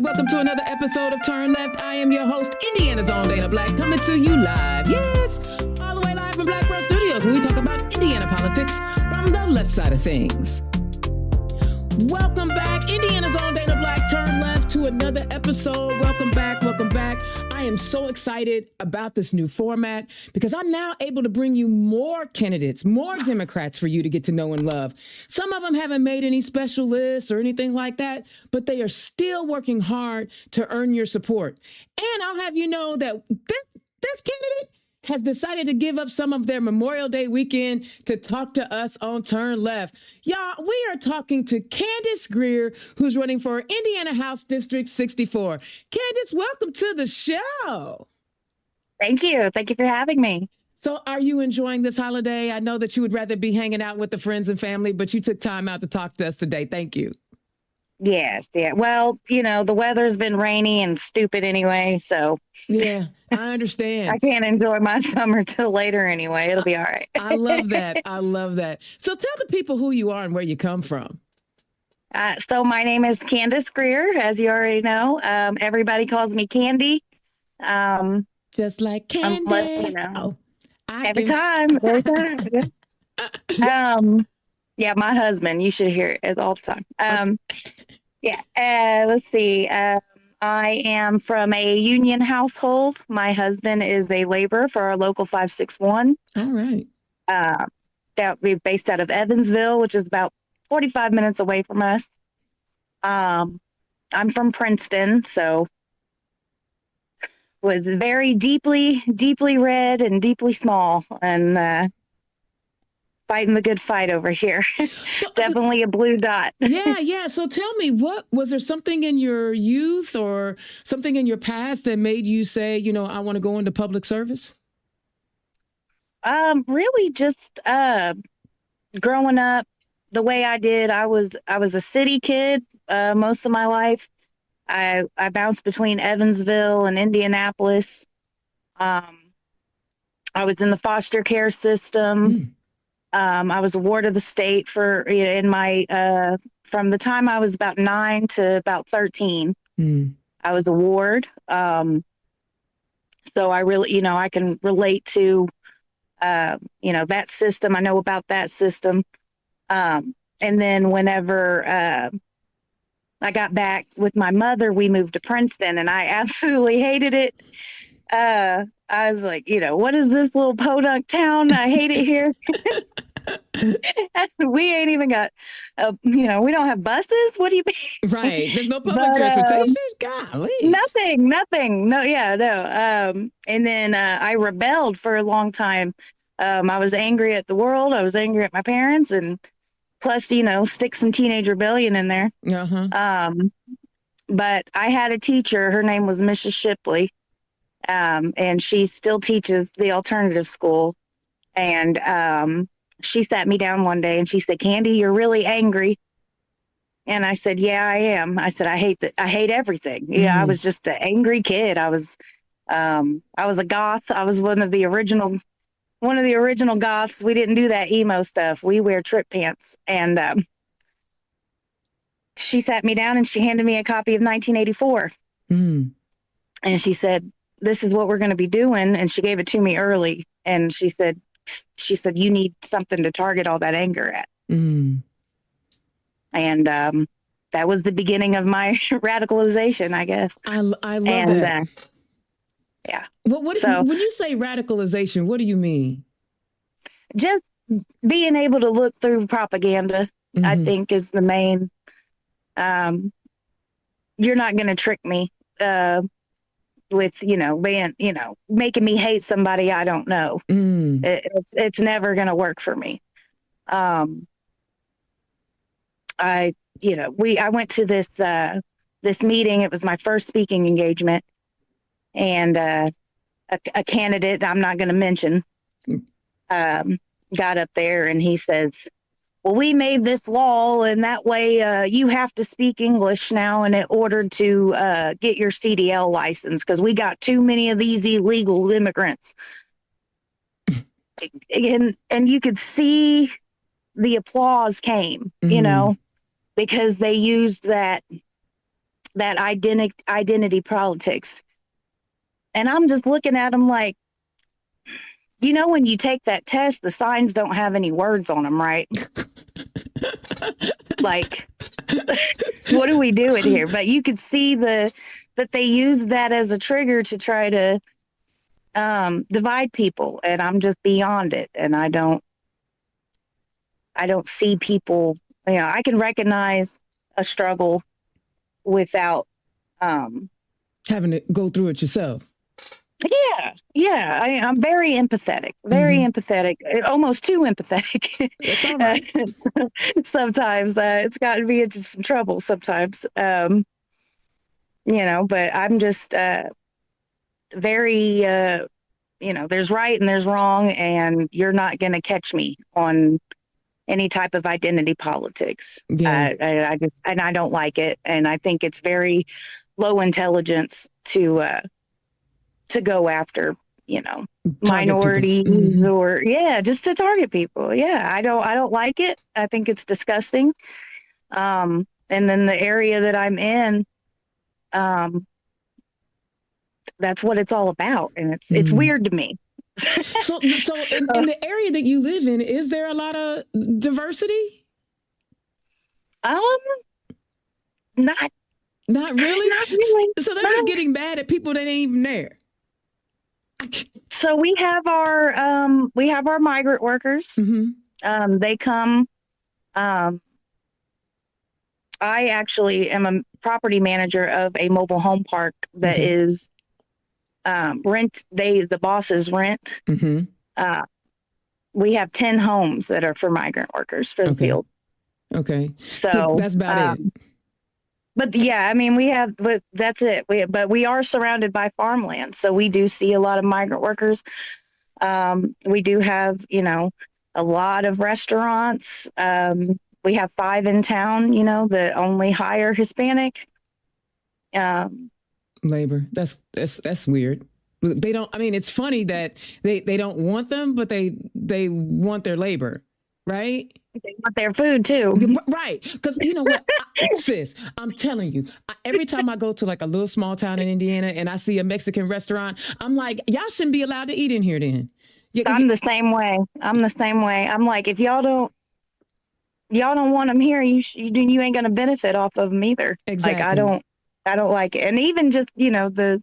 welcome to another episode of Turn Left. I am your host, Indiana's own Dana Black, coming to you live. Yes, all the way live from Black World Studios, where we talk about Indiana politics from the left side of things. Welcome back, Indiana's own Dana Black, Turn Left to another episode. Welcome back, welcome back. I am so excited about this new format because I'm now able to bring you more candidates, more Democrats for you to get to know and love. Some of them haven't made any special lists or anything like that, but they are still working hard to earn your support. And I'll have you know that this candidate has decided to give up some of their Memorial Day weekend to talk to us on Turn Left. Y'all, we are talking to Candace Greer, who's running for Indiana House District 64. Candace, welcome to the show. Thank you. Thank you for having me. So are you enjoying this holiday? I know that you would rather be hanging out with the friends and family, but you took time out to talk to us today. Thank you. Yes. Yeah. Well, you know, the weather's been rainy and stupid anyway, so yeah, I understand. I can't enjoy my summer till later anyway. It'll be all right. I love that. I love that. So tell the people who you are and where you come from. So my name is Candace Greer, as you already know. Everybody calls me Candy. Just like Candy. Unless, you know, oh, every time. Yeah, my husband, you should hear it all the time. Let's see. I am from a union household. My husband is a laborer for our local 561. All right. That we're based out of Evansville, which is about 45 minutes away from us. I'm from Princeton, so was very deeply red and deeply small, and fighting the good fight over here. So, definitely a blue dot. Yeah. So tell me, was there something in your youth or something in your past that made you say, you know, I want to go into public service? Really just growing up the way I did. I was a city kid most of my life. I bounced between Evansville and Indianapolis. I was in the foster care system. I was a ward of the state from the time I was about 9 to about 13. I was a ward. So I really, I can relate to, that system. I know about that system. And then whenever I got back with my mother, we moved to Princeton, and I absolutely hated it. I was like, what is this little podunk town? I hate it here. We ain't even got, we don't have buses. What do you mean? Right. There's no public transportation. Golly. Nothing. No. Yeah. No. And then I rebelled for a long time. I was angry at the world. I was angry at my parents, and plus, stick some teenage rebellion in there. Uh-huh. But I had a teacher. Her name was Mrs. Shipley. And she still teaches the alternative school. And she sat me down one day and she said, "Candy, you're really angry." And I said, "Yeah, I am." I said, I hate everything. Yeah, I was just an angry kid. I was a goth. I was one of the original goths. We didn't do that emo stuff. We wear trip pants. And she sat me down and she handed me a copy of 1984. And she said, "This is what we're going to be doing." And she gave it to me early. And she said, "You need something to target all that anger at." And that was the beginning of my radicalization, I guess. I love that. Yeah. Well, when you say radicalization, what do you mean? Just being able to look through propaganda, I think, is the main. You're not going to trick me with, making me hate somebody I don't know. It's never going to work for me. I went to this meeting. It was my first speaking engagement, and a candidate I'm not going to mention got up there and he says, "Well, we made this law, and that way you have to speak English now in order to get your CDL license because we got too many of these illegal immigrants." And you could see the applause came, because they used that that identity politics. And I'm just looking at them like, when you take that test, the signs don't have any words on them, right? Like, what are we doing here? But you could see that they use that as a trigger to try to divide people, and I'm just beyond it. And I don't see people. I can recognize a struggle without having to go through it yourself. Yeah. I'm very empathetic, empathetic, almost too empathetic. It's all right. Sometimes it's gotten me into some trouble sometimes. But I'm just very, there's right and there's wrong, and you're not going to catch me on any type of identity politics. Yeah. I don't like it. And I think it's very low intelligence to go after, minorities or just to target people. Yeah. I don't like it. I think it's disgusting. And then the area that I'm in, that's what it's all about. And it's weird to me. So in the area that you live in, is there a lot of diversity? Not really. Not really. So they're just getting mad at people that ain't even there. So we have our migrant workers. They come. I actually am a property manager of a mobile home park that is rent. The bosses rent. We have 10 homes that are for migrant workers for the field. Okay. So that's about it. But yeah, I mean, but that's it. But we are surrounded by farmland. So we do see a lot of migrant workers. We do have, a lot of restaurants. We have 5 in town, that only hire Hispanic. Labor. That's weird. They don't, it's funny that they don't want them, but they want their labor, right? They want their food too. Right. Because you know what, sis, I'm telling you, every time I go to like a little small town in Indiana and I see a Mexican restaurant, I'm like, y'all shouldn't be allowed to eat in here then. I'm the same way. I'm like, if y'all don't want them here, you ain't going to benefit off of them either. Exactly. Like, I don't like it. And even just, the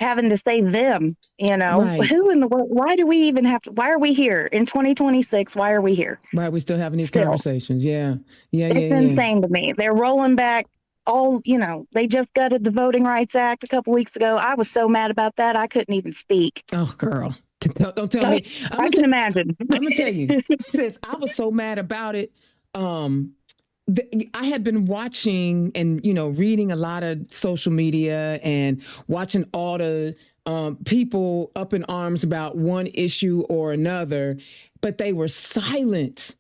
having to say them, right. Who in the world, why do we even have to, why are we here in 2026? Why are we here? Why are we still having these conversations? Yeah. It's insane to me. They're rolling back they just gutted the Voting Rights Act a couple weeks ago. I was so mad about that. I couldn't even speak. Oh, girl. Don't tell me. I can imagine. I'm going to tell you, sis, I was so mad about it. I had been watching and, reading a lot of social media and watching all the people up in arms about one issue or another, but they were silent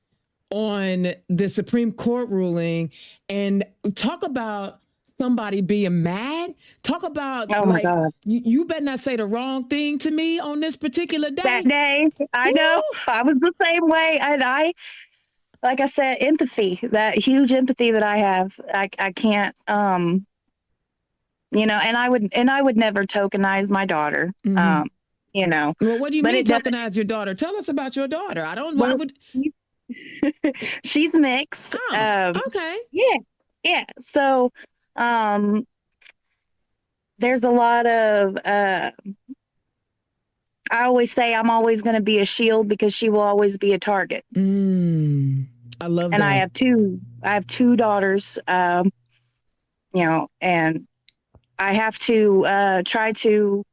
on the Supreme Court ruling. And talk about somebody being mad. Talk about, my God. You better not say the wrong thing to me on this particular day. That day, I know. I was the same way. And like I said, empathy, that huge empathy that I have, I can't, and I would never tokenize my daughter, Well, what do you mean tokenize your daughter? Tell us about your daughter. She's mixed. Oh, okay. Yeah. So, there's a lot of, I always say I'm always going to be a shield because she will always be a target. I love that. And I have two daughters, and I have to try to,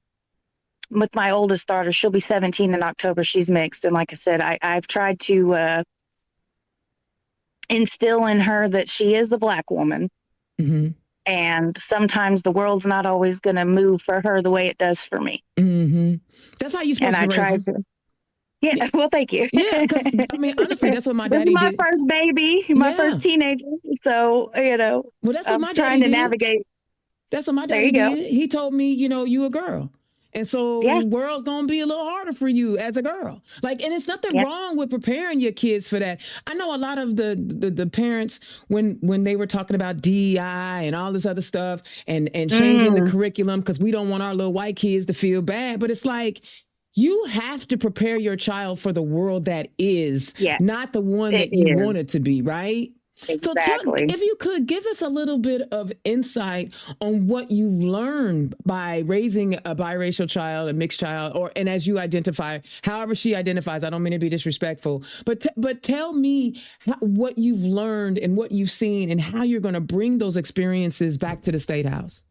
with my oldest daughter, she'll be 17 in October. She's mixed. And like I said, I've tried to instill in her that she is a Black woman. And sometimes the world's not always going to move for her the way it does for me. That's how you're supposed to raise them. Yeah, well, thank you. Yeah, because honestly, that's what my daddy did. My first baby, my first teenager. So, well, that's what I'm my trying daddy to navigate. That's what my daddy did. He told me, you a girl. And so Yeah. the world's going to be a little harder for you as a girl. Like, and it's nothing wrong with preparing your kids for that. I know a lot of the parents, when they were talking about DEI and all this other stuff and changing the curriculum, because we don't want our little white kids to feel bad. But it's like, you have to prepare your child for the world that is, not the one that you want it to be, right? Exactly. So if you could give us a little bit of insight on what you've learned by raising a biracial child, a mixed child, and as you identify, however she identifies, I don't mean to be disrespectful, but tell me what you've learned and what you've seen and how you're going to bring those experiences back to the State House.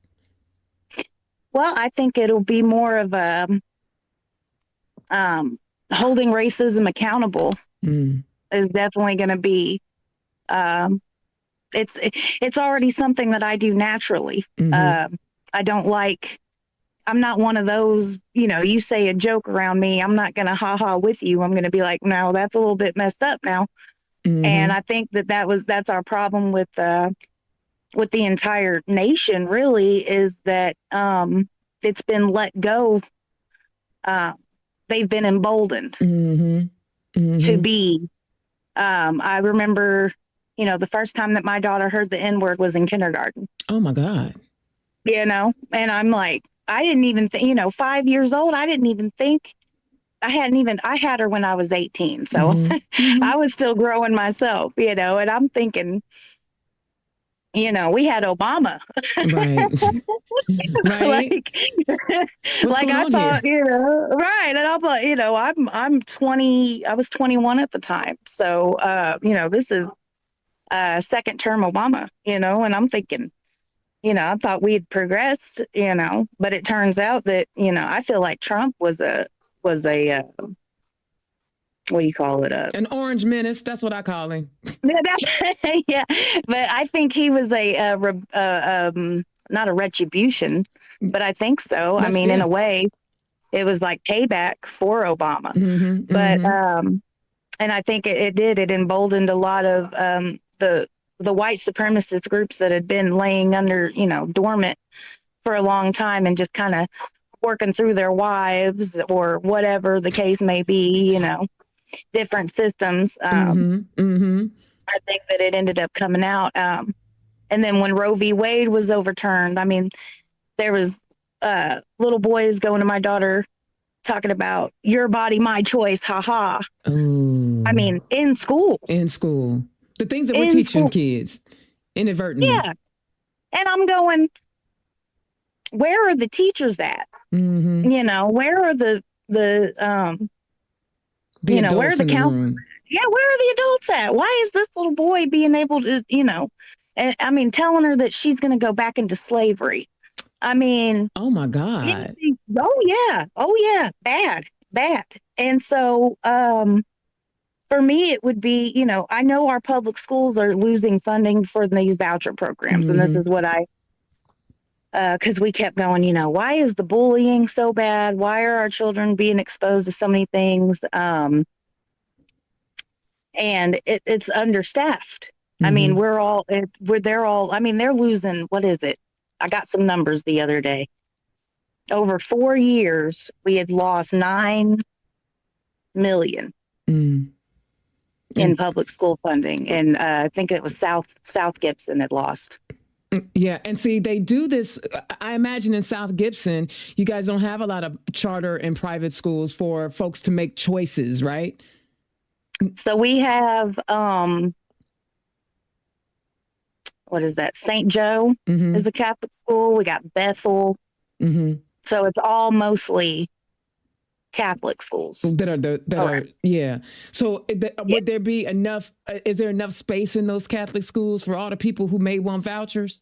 Well, I think it'll be more of a holding racism accountable is definitely going to be. It's already something that I do naturally. I don't like. I'm not one of those. You say a joke around me, I'm not going to ha with you. I'm going to be like, no, that's a little bit messed up now. And I think that's our problem with the entire nation. Really, is that it's been let go. They've been emboldened to be. I remember, the first time that my daughter heard the N-word was in kindergarten. Oh my God. And I'm like, I didn't even think, 5 years old. I didn't even think I had her when I was 18. So I was still growing myself, and I'm thinking, we had Obama. Right. Right. like I thought, right. And I thought, I'm 20, I was 21 at the time. So, this is second term Obama, and I'm thinking, I thought we had progressed, but it turns out that, I feel like Trump was a what do you call it? An orange menace. That's what I call him. Yeah. But I think he was not a retribution, but I think so. I mean, in a way, it was like payback for Obama. But, and I think it emboldened a lot of the white supremacist groups that had been laying under, dormant for a long time and just kind of working through their wives or whatever the case may be, different systems. I think that it ended up coming out. And then when Roe v. Wade was overturned, I mean, there was little boys going to my daughter talking about your body, my choice. Ha ha. I mean, in school. The things that we're teaching kids inadvertently. Yeah. And I'm going, where are the teachers at? Where are the where are the counselors? Yeah, where are the adults at? Why is this little boy being able to, and I mean, telling her that she's going to go back into slavery? I mean, oh my God. Oh yeah. Bad. And so, for me, it would be, I know our public schools are losing funding for these voucher programs. And this is what because we kept going, why is the bullying so bad? Why are our children being exposed to so many things? And it's understaffed. I mean, they're all, I mean, they're losing, what is it? I got some numbers the other day. Over 4 years, we had lost $9 million in public school funding. And I think it was South Gibson had lost. Yeah. And see, they do this. I imagine in South Gibson, you guys don't have a lot of charter and private schools for folks to make choices, right? So we have, what is that? St. Joe is a Catholic school. We got Bethel. So it's all mostly Catholic schools yeah. So would there be enough? Is there enough space in those Catholic schools for all the people who may want vouchers?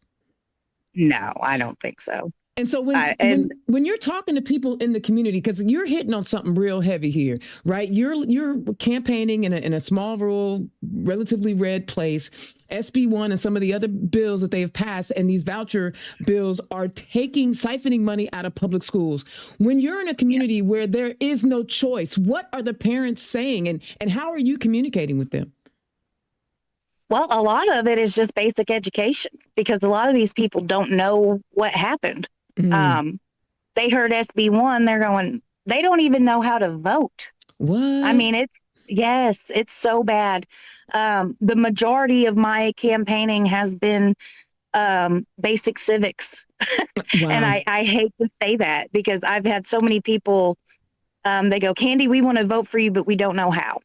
No, I don't think so. And so when you're talking to people in the community, because you're hitting on something real heavy here, right? You're campaigning in a small, rural, relatively red place. SB1 and some of the other bills that they have passed, and these voucher bills are siphoning money out of public schools. When you're in a community where there is no choice, what are the parents saying, and how are you communicating with them? Well, a lot of it is just basic education, because a lot of these people don't know what happened. they heard SB1, they're going, they don't even know how to vote. What? I mean, it's so bad. The majority of my campaigning has been basic civics. Wow. And I hate to say that because I've had so many people, they go, Candy, we want to vote for you, but we don't know how.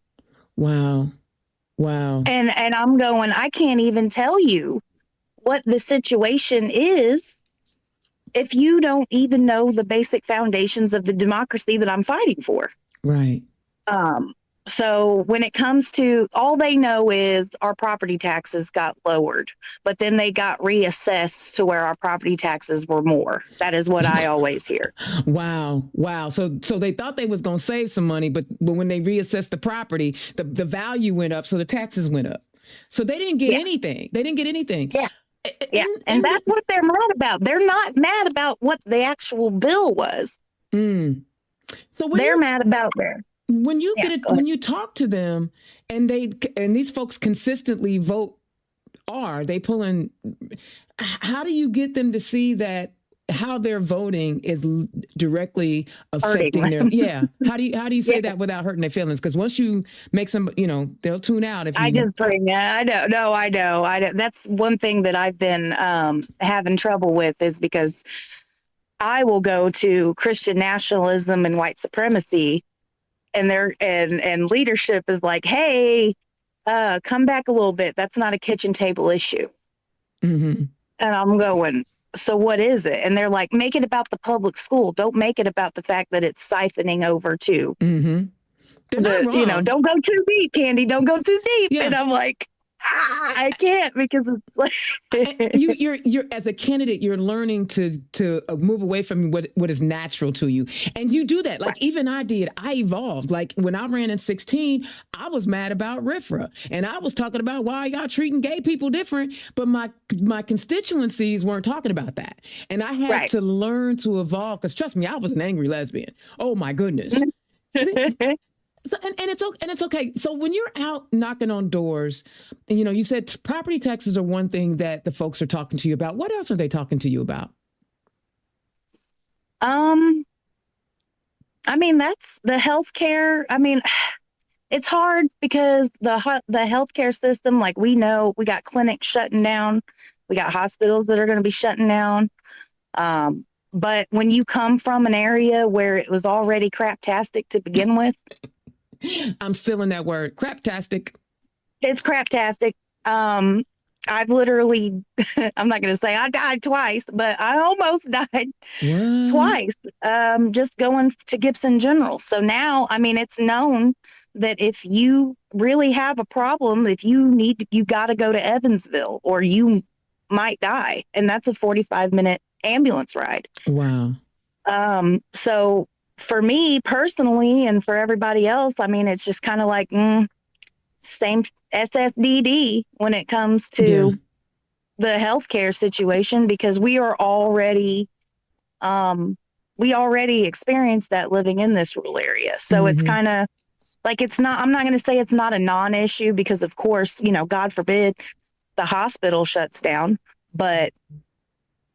Wow. Wow. And I'm going, I can't even tell you what the situation is if you don't even know the basic foundations of the democracy that I'm fighting for. Right. So when it comes to, all they know is our property taxes got lowered, but then they got reassessed to where our property taxes were more. That is what I always hear. Wow. Wow. So they thought they was going to save some money, but when they reassessed the property, the value went up. So the taxes went up. So they didn't get anything. They didn't get anything. Yeah. Yeah. And that's what they're mad about. They're not mad about what the actual bill was. So they're mad about their. When you when you talk to them and these folks consistently vote they pulling, how do you get them to see that how they're voting is directly affecting their, how do you say that without hurting their feelings? Because once you make some, they'll tune out. I know. That's one thing that I've been having trouble with, is because I will go to Christian nationalism and white supremacy, and and leadership is like, hey, come back a little bit. That's not a kitchen table issue. Mm-hmm. And I'm going, so what is it? And they're like, make it about the public school. Don't make it about the fact that it's siphoning over to, They're not wrong. Don't go too deep, Candy. Don't go too deep. Yeah. And I'm like, I can't, because it's like you're as a candidate, you're learning to move away from what is natural to you, and you do that. Like even I evolved. Like when I ran in 2016, I was mad about RFRA, and I was talking about why y'all treating gay people different, but my constituencies weren't talking about that, and I had to learn to evolve, because trust me, I was an angry lesbian. Oh my goodness. So, and it's okay. So when you're out knocking on doors, you said property taxes are one thing that the folks are talking to you about. What else are they talking to you about? I mean, that's the healthcare. I mean, it's hard because the healthcare system, like, we know we got clinics shutting down, we got hospitals that are going to be shutting down. But when you come from an area where it was already craptastic to begin with. I'm still in that word, craptastic. It's craptastic. I've literally, I'm not going to say I died twice, but I almost died twice, just going to Gibson General. So now, I mean, it's known that if you really have a problem, if you got to go to Evansville or you might die. And that's a 45-minute ambulance ride. Wow. So for me personally, and for everybody else, I mean, it's just kind of like same SSDD when it comes to the healthcare situation, because we already experienced that living in this rural area. So it's kind of like, I'm not going to say it's not a non-issue, because of course, God forbid the hospital shuts down, but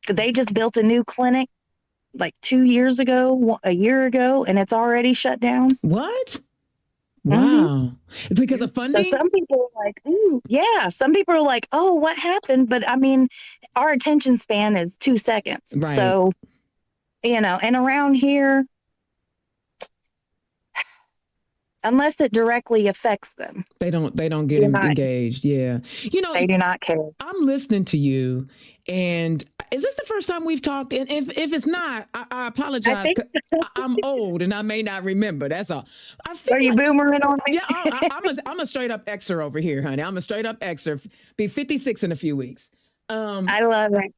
they just built a new clinic like 2 years ago, a year ago, and it's already shut down. What? Wow. Because of funding? So some people are like, ooh, yeah. Some people are like, oh, what happened? But I mean, our attention span is 2 seconds. Right. So, and around here, unless it directly affects them, they don't get engaged. Yeah. They do not care. I'm listening to you, and is this the first time we've talked? And if it's not, I apologize. I'm old and I may not remember. That's all. Are you boomering on me? Yeah, I'm a straight up Xer over here, honey. I'm a straight up Xer. Be 56 in a few weeks. I love it.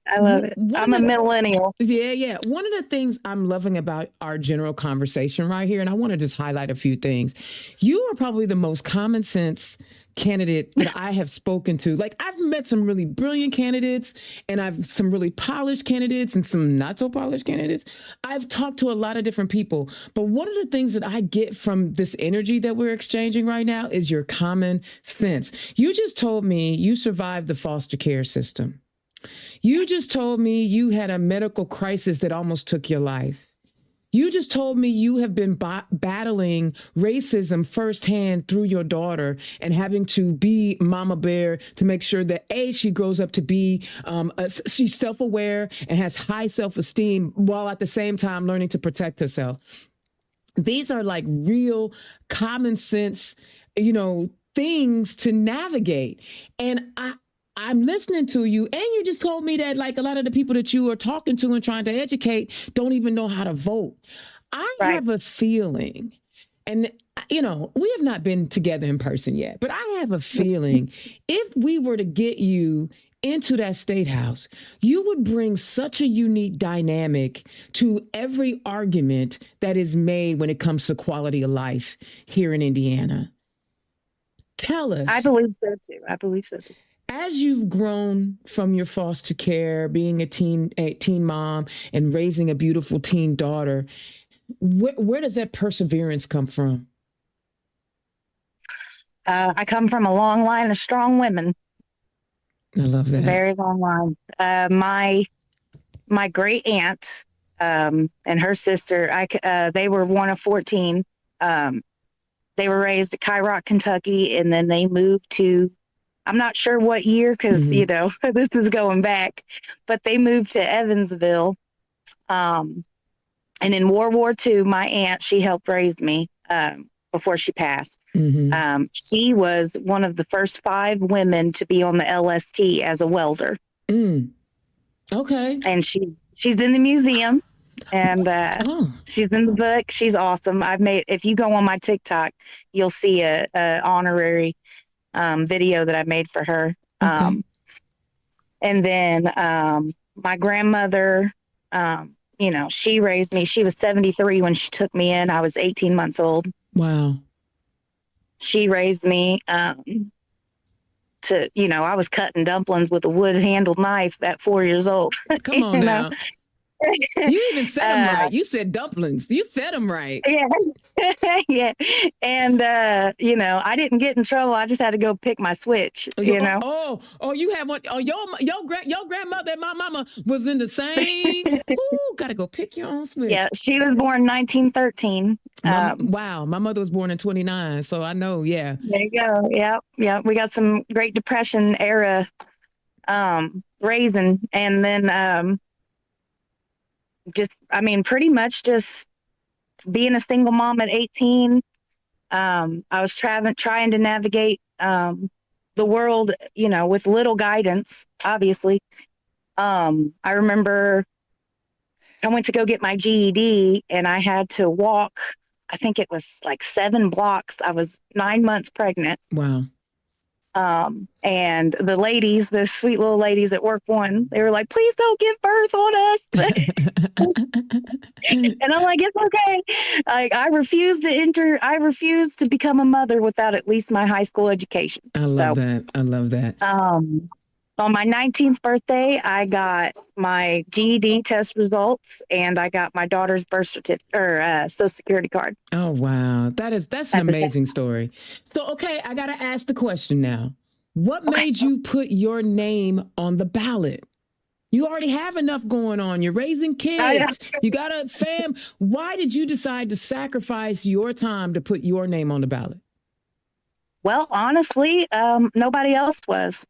I'm a millennial. Yeah. One of the things I'm loving about our general conversation right here, and I want to just highlight a few things. You are probably the most common sense candidate that I have spoken to. Like, I've met some really brilliant candidates, and I've some really polished candidates and some not so polished candidates. I've talked to a lot of different people, but one of the things that I get from this energy that we're exchanging right now is your common sense. You just told me you survived the foster care system. You just told me you had a medical crisis that almost took your life. You just told me you have been battling racism firsthand through your daughter and having to be mama bear to make sure that she grows up to be, she's self-aware and has high self-esteem while at the same time learning to protect herself. These are like real common sense, things to navigate. And I'm listening to you, and you just told me that like a lot of the people that you are talking to and trying to educate don't even know how to vote. I have a feeling, and we have not been together in person yet, but I have a feeling if we were to get you into that state house, you would bring such a unique dynamic to every argument that is made when it comes to quality of life here in Indiana. Tell us. I believe so too. As you've grown from your foster care, being a teen mom and raising a beautiful teen daughter, where does that perseverance come from? I come from a long line of strong women. I love that. Very long line. My great aunt and her sister, they were one of 14. They were raised at Cairo, Kentucky, and then they moved to, I'm not sure what year because, this is going back, but they moved to Evansville. And in World War II, my aunt, she helped raise me before she passed. Mm-hmm. She was one of the first 5 women to be on the LST as a welder. Mm. Okay. And she's in the museum. And she's in the book. She's awesome. If you go on my TikTok, you'll see a honorary video that I made for her. Okay. And then my grandmother, she raised me. She was 73 when she took me in. I was 18 months old. Wow. She raised me I was cutting dumplings with a wood-handled knife at 4 years old. Come on now. You even said them right. You said dumplings. You said them right. Yeah. Yeah. And, I didn't get in trouble. I just had to go pick my switch, you know? Oh, you had one. Oh, your grandmother and my mama was in the same. Ooh, got to go pick your own switch. Yeah. She was born 1913. Wow. My mother was born in 29. So I know. Yeah. There you go. Yep. Yeah. We got some Great Depression era raising. And then, pretty much just being a single mom at 18. I was trying to navigate the world, with little guidance, obviously. I remember I went to go get my GED and I had to walk, I think it was like 7 blocks. I was 9 months pregnant. Wow. And the sweet little ladies at Work One, they were like, please don't give birth on us. And I'm like, it's okay. I refuse to become a mother without at least my high school education. I love that. On my 19th birthday, I got my GED test results and I got my daughter's birth certificate or Social Security card. Oh, wow. That's an amazing story. So, okay, I got to ask the question now. What made you put your name on the ballot? You already have enough going on. You're raising kids. You got a fam. Why did you decide to sacrifice your time to put your name on the ballot? Well, honestly, nobody else was.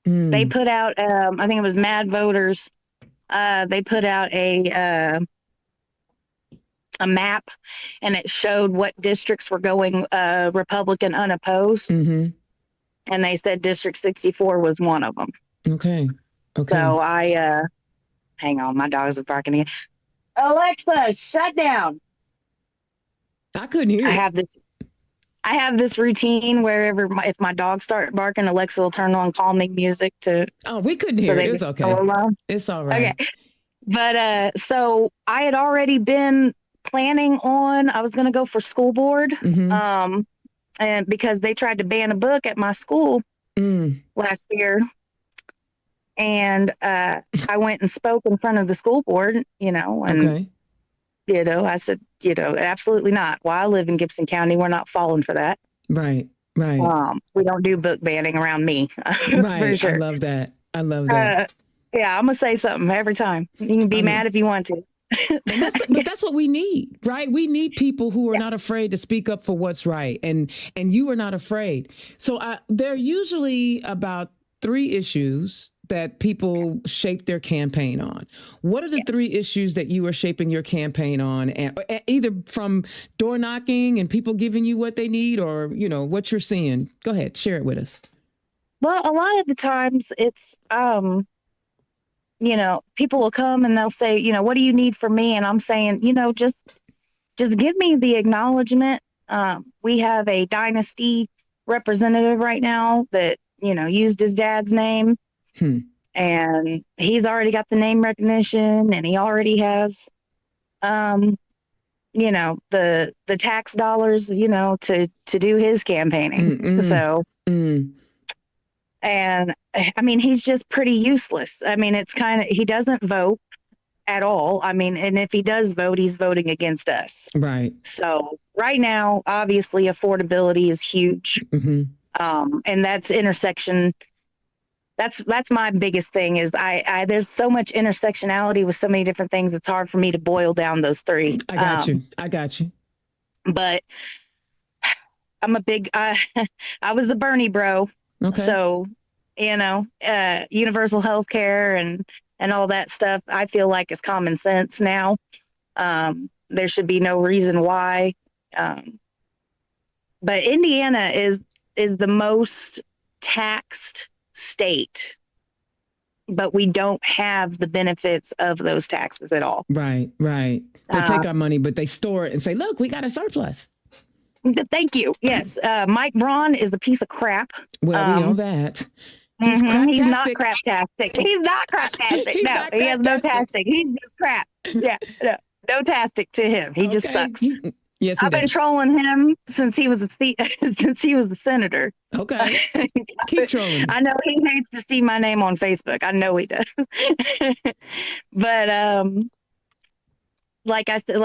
They put out, I think it was Mad Voters. They put out a map, and it showed what districts were going Republican unopposed. Mm-hmm. And they said District 64 was one of them. Okay. So hang on, my dogs are barking again. Alexa, shut down. I couldn't hear. I have this routine wherever if my dogs start barking, Alexa will turn on calming music to. Oh, we couldn't hear. It's okay. It's all right. Okay. But so I had already been planning on. I was going to go for school board, and because they tried to ban a book at my school last year, and I went and spoke in front of the school board. And I said, absolutely not. While I live in Gibson County, we're not falling for that. Right. We don't do book banning around me. Right. For sure. I love that. Yeah, I'm going to say something every time. You can be mad if you want to. And but that's what we need, right? We need people who are not afraid to speak up for what's right, and you are not afraid. So there are usually about 3 issues that people shape their campaign on. What are the 3 issues that you are shaping your campaign on, and either from door knocking and people giving you what they need, or what you're seeing? Go ahead, share it with us. Well, a lot of the times it's people will come and they'll say, what do you need from me? And I'm saying, just give me the acknowledgement. We have a dynasty representative right now that, used his dad's name, and he's already got the name recognition, and he already has, the tax dollars, to do his campaigning. So, and I mean, he's just pretty useless. I mean, it's he doesn't vote at all. I mean, and if he does vote, he's voting against us. Right. So right now, obviously, affordability is huge. And that's intersection. That's my biggest thing is there's so much intersectionality with so many different things. It's hard for me to boil down those 3. I got you. But I'm a big, I was a Bernie bro. Okay. So, universal health care and all that stuff, I feel like is common sense now. There should be no reason why. But Indiana is the most taxed state, but we don't have the benefits of those taxes at all. Right. They take our money, but they store it and say, look, we got a surplus. Thank you. Yes. Mike Braun is a piece of crap. Well, we know that. He's not craptastic. He's not craptastic. No, he has no tastic. He's just crap. Yeah. No tastic to him. He just sucks. Yes, I've been trolling him since he was a senator. Okay. Keep trolling. I know he hates to see my name on Facebook. I know he does. But like I said,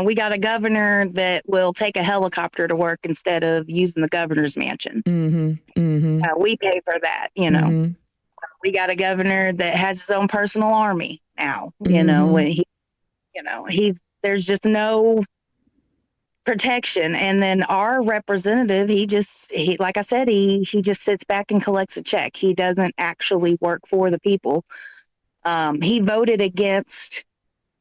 we got a governor that will take a helicopter to work instead of using the governor's mansion. We pay for that, We got a governor that has his own personal army now, when there's just no protection. And then our representative, he like I said, he just sits back and collects a check. He doesn't actually work for the people. He voted against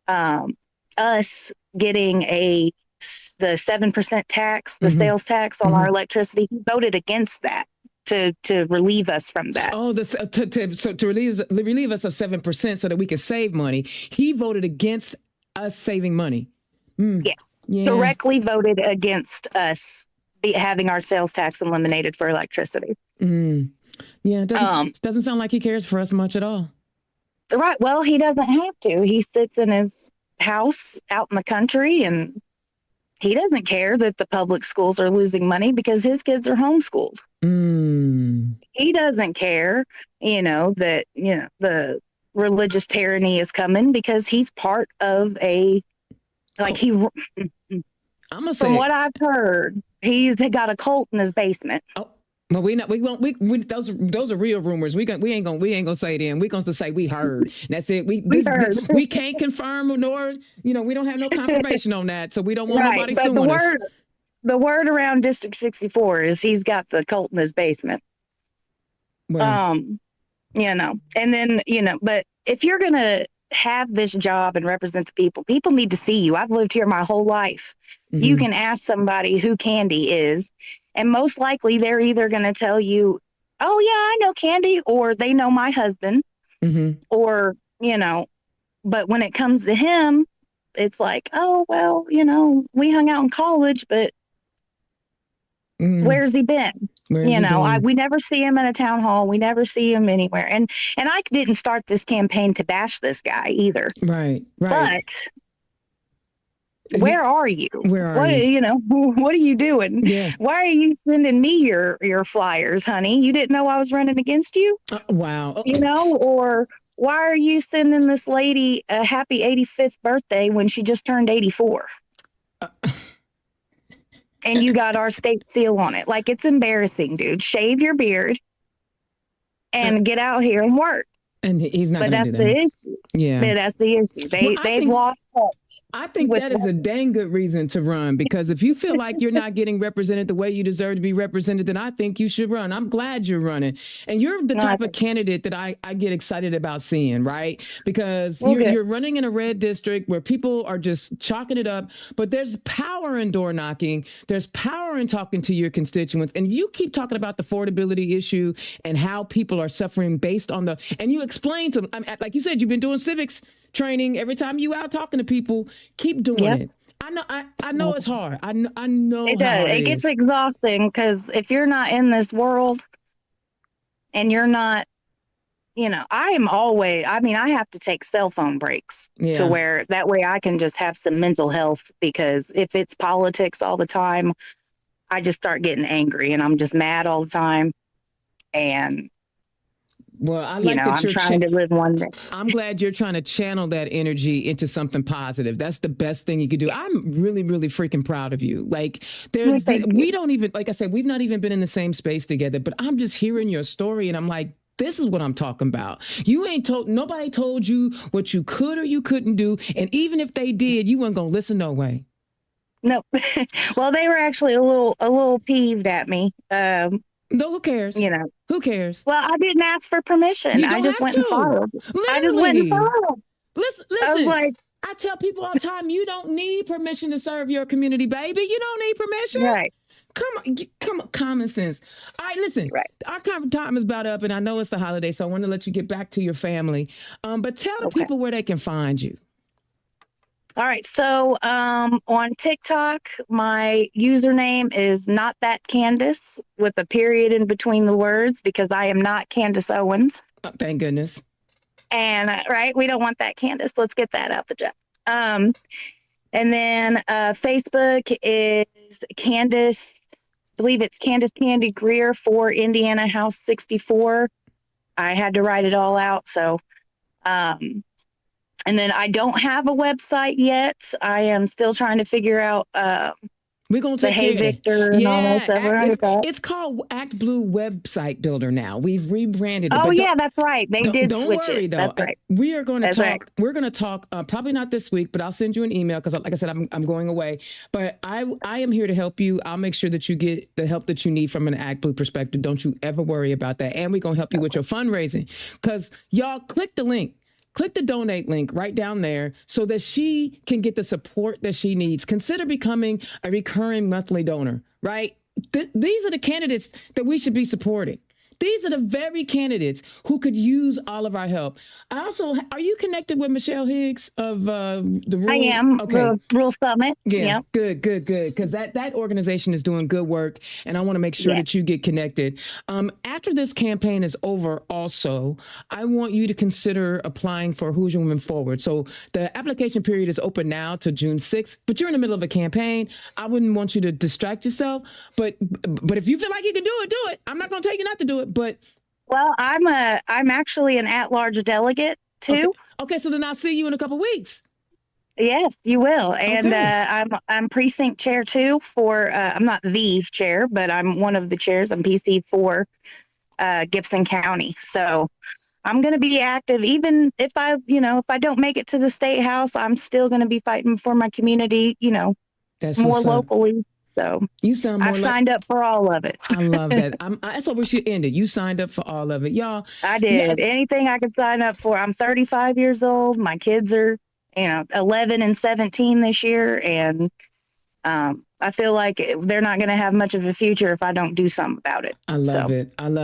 us getting the 7% tax, the sales tax on our electricity. He voted against that to relieve us from that. Oh, to relieve us of 7% so that we can save money. He voted against us saving money. Yes, directly voted against us having our sales tax eliminated for electricity. Yeah, it doesn't sound like he cares for us much at all. Right. Well, he doesn't have to. He sits in his house out in the country, and he doesn't care that the public schools are losing money because his kids are homeschooled. He doesn't care, that the religious tyranny is coming because he's part of from what I've heard, he's got a cult in his basement. Oh. Well, those are real rumors. We ain't gonna say them. We gonna say we heard. That's it. We can't confirm nor we don't have no confirmation on that. So we don't want nobody suing us. The word around District 64 is he's got the cult in his basement. Well. And then but if you're gonna have this job and represent the people need to see you. I've lived here my whole life. You can ask somebody who Candy is, and most likely they're either going to tell you, oh yeah, I know Candy, or they know my husband, or, but when it comes to him, it's like, oh, well, we hung out in college, but where's he been? We never see him in a town hall. We never see him anywhere. And I didn't start this campaign to bash this guy either. Right. But where are you? What are you doing? Yeah. Why are you sending me your flyers, honey? You didn't know I was running against you? Wow. Or why are you sending this lady a happy 85th birthday when she just turned 84? And you got our state seal on it. Like, it's embarrassing, dude. Shave your beard and get out here and work. And he's not But going to that's do that. the issue. Yeah. That's the issue. They've lost touch. I think that is a dang good reason to run, because if you feel like you're not getting represented the way you deserve to be represented, then I think you should run. I'm glad you're running. And you're the type of candidate that I get excited about seeing, right? Because you're running in a red district where people are just chalking it up, but there's power in door knocking. There's power in talking to your constituents. And you keep talking about the affordability issue and how people are suffering based on and you explain to them, like you said, you've been doing civics training. Every time you out talking to people, keep doing it. I know it's hard. I know it does. It gets exhausting, because if you're not in this world and you're not, I have to take cell phone breaks to where that way I can just have some mental health, because if it's politics all the time, I just start getting angry and I'm just mad all the time. And well, I like that I'm trying to live one day. I'm glad you're trying to channel that energy into something positive. That's the best thing you could do. I'm really, really freaking proud of you. Like, we don't even, like I said, we've not even been in the same space together, but I'm just hearing your story and I'm like, this is what I'm talking about. Nobody told you what you could or you couldn't do. And even if they did, you weren't going to listen no way. No. Well, they were actually a little peeved at me. No, who cares? Who cares? Well, I didn't ask for permission. I just went and followed. I just went and followed. Listen. I tell people all the time, you don't need permission to serve your community, baby. You don't need permission. Right. Come on, common sense. All right, listen. Right. Our time is about up, and I know it's the holiday, so I want to let you get back to your family. But tell the people where they can find you. All right. So on TikTok, my username is Not That Candace, with a period in between the words, because I am not Candace Owens. Oh, thank goodness. And we don't want that, Candace. Let's get that out the jet. And then Facebook is Candace. I believe it's Candace Candy Greer for Indiana House 64. I had to write it all out. So, and then I don't have a website yet. I am still trying to figure out we're going to take Hey Victor and all that stuff. It's called Act Blue Website Builder now. We've rebranded it. Oh, yeah, that's right. They did switch it. Though. That's right. We are going to talk. Right. We're going to talk probably not this week, but I'll send you an email because, like I said, I'm going away. But I am here to help you. I'll make sure that you get the help that you need from an Act Blue perspective. Don't you ever worry about that. And we're going to help you with your fundraising, because y'all click the link. Click the donate link right down there so that she can get the support that she needs. Consider becoming a recurring monthly donor, right? These are the candidates that we should be supporting. These are the very candidates who could use all of our help. Are you connected with Michelle Higgs of the Rural? I am. Okay. Rural Summit. Yeah. Good. Because that organization is doing good work, and I want to make sure that you get connected. After this campaign is over, also, I want you to consider applying for Who's Your Woman Forward. So the application period is open now to June 6th, but you're in the middle of a campaign. I wouldn't want you to distract yourself, but if you feel like you can do it. I'm not going to tell you not to do it. But I'm actually an at-large delegate too. Okay, so then I'll see you in a couple weeks. Yes, you will. And I'm precinct chair too for I'm not the chair, but I'm one of the chairs. I'm PC for Gibson County. So I'm going to be active, even if I don't make it to the state house. I'm still going to be fighting for my community, That's more locally. So you sound more I've signed up for all of it. I love that. That's what we should end it. You signed up for all of it, y'all. I did. Anything I could sign up for. I'm 35 years old. My kids are, 11 and 17 this year. And I feel like they're not going to have much of a future if I don't do something about it. I love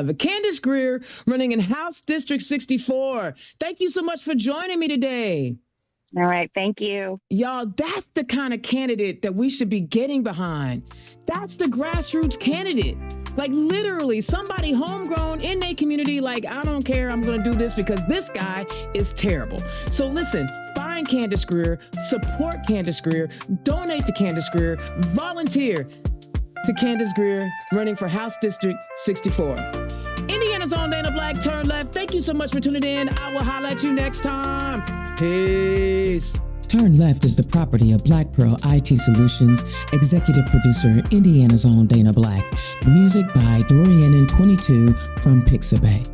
it. Candace Greer, running in House District 64. Thank you so much for joining me today. All right. Thank you. Y'all, that's the kind of candidate that we should be getting behind. That's the grassroots candidate. Like, literally somebody homegrown in their community. Like, I don't care. I'm going to do this because this guy is terrible. So listen, find Candace Greer, support Candace Greer, donate to Candace Greer, volunteer to Candace Greer, running for House District 64. Indiana's own Dana Black, turn left. Thank you so much for tuning in. I will holler at you next time. Peace. Turn Left is the property of Black Pearl IT Solutions, executive producer, Indiana's own Dana Black. Music by Dorian and 22 from Pixabay.